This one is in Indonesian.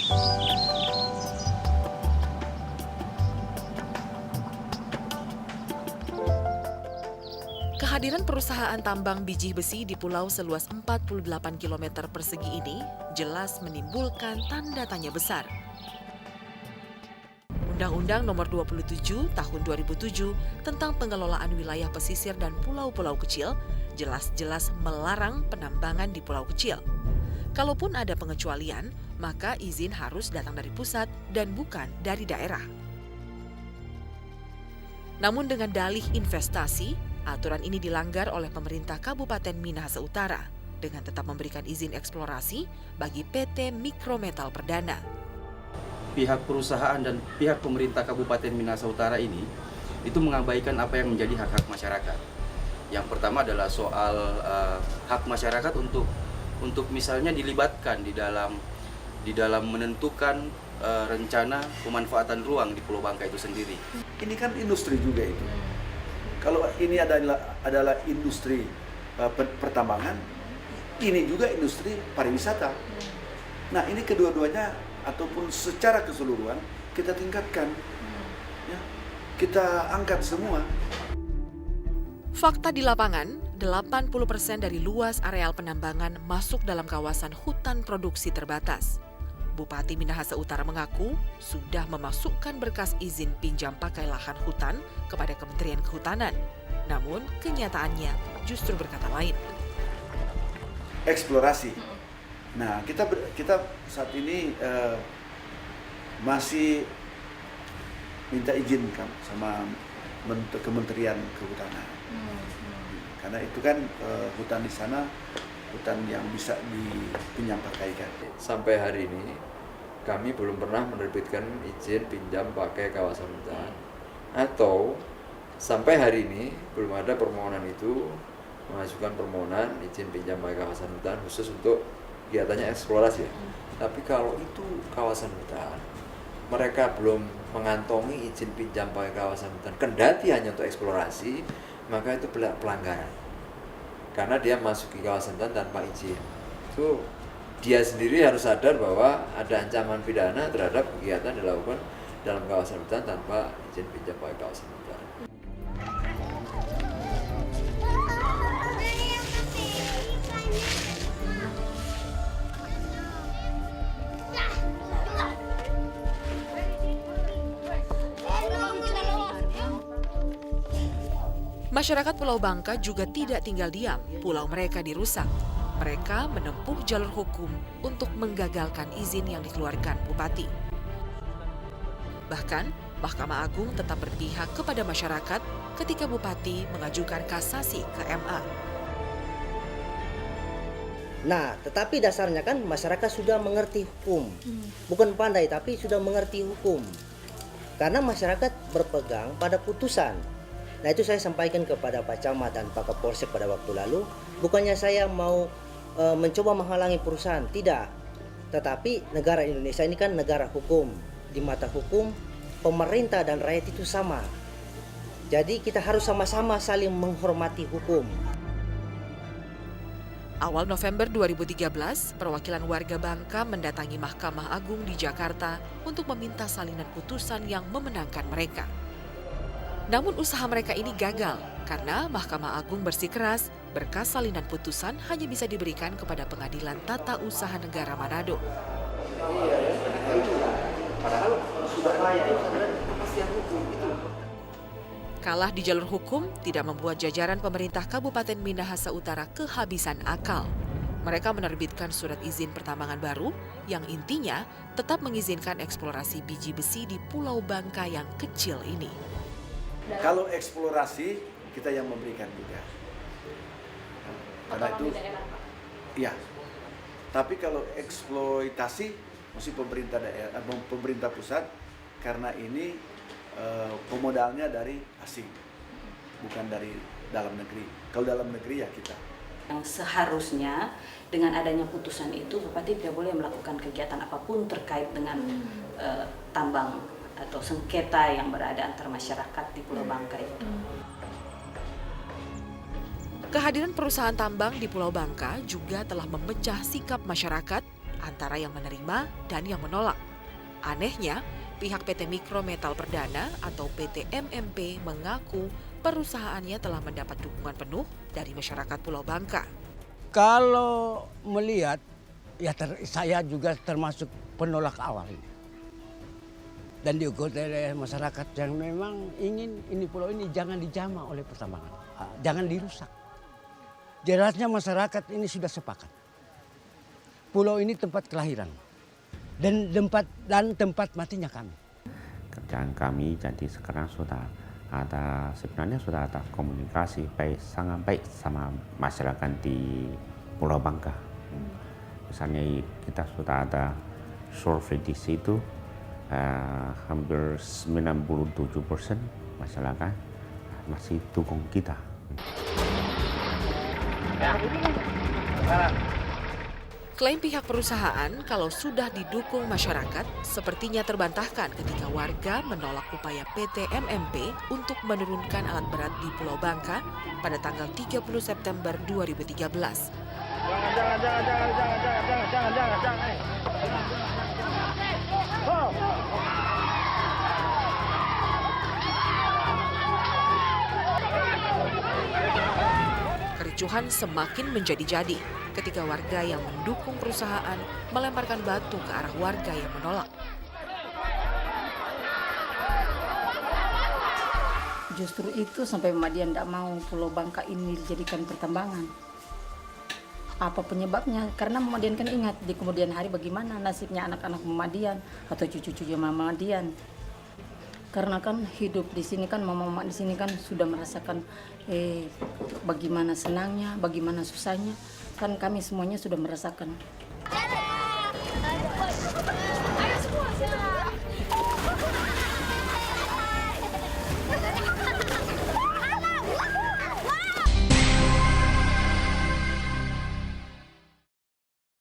Kehadiran perusahaan tambang biji besi di pulau seluas 48 km persegi ini jelas menimbulkan tanda tanya besar. Undang-Undang Nomor 27 Tahun 2007 tentang pengelolaan wilayah pesisir dan pulau-pulau kecil jelas-jelas melarang penambangan di pulau kecil. Kalaupun ada pengecualian, maka izin harus datang dari pusat dan bukan dari daerah. Namun dengan dalih investasi, aturan ini dilanggar oleh pemerintah Kabupaten Minahasa Utara dengan tetap memberikan izin eksplorasi bagi PT Mikrometal Perdana. Pihak perusahaan dan pihak pemerintah Kabupaten Minahasa Utara ini itu mengabaikan apa yang menjadi hak-hak masyarakat. Yang pertama adalah soal hak masyarakat untuk misalnya dilibatkan di dalam menentukan rencana pemanfaatan ruang di Pulau Bangka itu sendiri. Ini kan industri juga itu. Kalau ini adalah industri pertambangan, ini juga industri pariwisata. Nah, ini kedua-duanya ataupun secara keseluruhan kita tingkatkan, ya, kita angkat semua. Fakta di lapangan, 80% dari luas areal penambangan masuk dalam kawasan hutan produksi terbatas. Bupati Minahasa Utara mengaku sudah memasukkan berkas izin pinjam pakai lahan hutan kepada Kementerian Kehutanan. Namun kenyataannya justru berkata lain. Eksplorasi. Nah, kita saat ini masih minta izin sama Kementerian Kehutanan. Karena itu kan hutan di sana hutan yang bisa dipinjam pakaikan. Sampai hari ini kami belum pernah menerbitkan izin pinjam pakai kawasan hutan, atau sampai hari ini belum ada permohonan itu mengajukan permohonan izin pinjam pakai kawasan hutan khusus untuk kegiatannya eksplorasi. Tapi kalau itu kawasan hutan, mereka belum mengantongi izin pinjam pakai kawasan hutan, kendati hanya untuk eksplorasi, maka itu pelanggaran. Karena dia masuk ke kawasan hutan tanpa izin. Itu dia sendiri harus sadar bahwa ada ancaman pidana terhadap kegiatan dilakukan dalam kawasan hutan tanpa izin pinjam pakai kawasan hutan. Masyarakat Pulau Bangka juga tidak tinggal diam, pulau mereka dirusak. Mereka menempuh jalur hukum untuk menggagalkan izin yang dikeluarkan Bupati. Bahkan, Mahkamah Agung tetap berpihak kepada masyarakat ketika Bupati mengajukan kasasi ke MA. Nah, tetapi dasarnya kan masyarakat sudah mengerti hukum. Bukan pandai, tapi sudah mengerti hukum. Karena masyarakat berpegang pada putusan. Nah, itu saya sampaikan kepada Pak Camat dan Pak Kapolsek pada waktu lalu. Bukannya saya mau mencoba menghalangi perusahaan, tidak. Tetapi negara Indonesia ini kan negara hukum. Di mata hukum, pemerintah dan rakyat itu sama. Jadi kita harus sama-sama saling menghormati hukum. Awal November 2013, perwakilan warga Bangka mendatangi Mahkamah Agung di Jakarta untuk meminta salinan putusan yang memenangkan mereka. Namun usaha mereka ini gagal karena Mahkamah Agung bersikeras berkas salinan putusan hanya bisa diberikan kepada Pengadilan Tata Usaha Negara Manado. Kalah di jalur hukum tidak membuat jajaran pemerintah Kabupaten Minahasa Utara kehabisan akal. Mereka menerbitkan surat izin pertambangan baru yang intinya tetap mengizinkan eksplorasi biji besi di Pulau Bangka yang kecil ini. Kalau eksplorasi kita yang memberikan juga. Karena itu, iya. Tapi kalau eksploitasi mesti pemerintah daerah, pemerintah pusat, karena ini pemodalnya dari asing, bukan dari dalam negeri. Kalau dalam negeri ya kita. Yang seharusnya dengan adanya putusan itu Bupati tidak boleh melakukan kegiatan apapun terkait dengan tambang atau sengketa yang berada antar masyarakat di Pulau Bangka itu. Kehadiran perusahaan tambang di Pulau Bangka juga telah memecah sikap masyarakat antara yang menerima dan yang menolak. Anehnya, pihak PT Mikro Metal Perdana atau PT MMP mengaku perusahaannya telah mendapat dukungan penuh dari masyarakat Pulau Bangka. Kalau melihat, ya saya juga termasuk penolak awal ini. Dan diikuti oleh masyarakat yang memang ingin ini pulau ini jangan dijamah oleh pertambangan. Jangan dirusak. Jelasnya masyarakat ini sudah sepakat. Pulau ini tempat kelahiran. Dan tempat matinya kami. Kerjaan kami jadi sekarang sebenarnya sudah ada komunikasi sangat baik sama masyarakat di Pulau Bangka. Misalnya kita sudah ada survei di situ, hampir 97% masyarakat masih dukung kita. Klaim pihak perusahaan kalau sudah didukung masyarakat sepertinya terbantahkan ketika warga menolak upaya PT MMP untuk menurunkan alat berat di Pulau Bangka pada tanggal 30 September 2013. Kericuhan semakin menjadi-jadi ketika warga yang mendukung perusahaan melemparkan batu ke arah warga yang menolak. Justru itu sampai Madian tidak mau Pulau Bangka ini dijadikan pertambangan. Apa penyebabnya? Karena Madian kan ingat di kemudian hari bagaimana nasibnya anak-anak Madian atau cucu-cucu Madian. Karena kan hidup di sini kan mama-mama di sini kan sudah merasakan bagaimana senangnya, bagaimana susahnya. Kan kami semuanya sudah merasakan.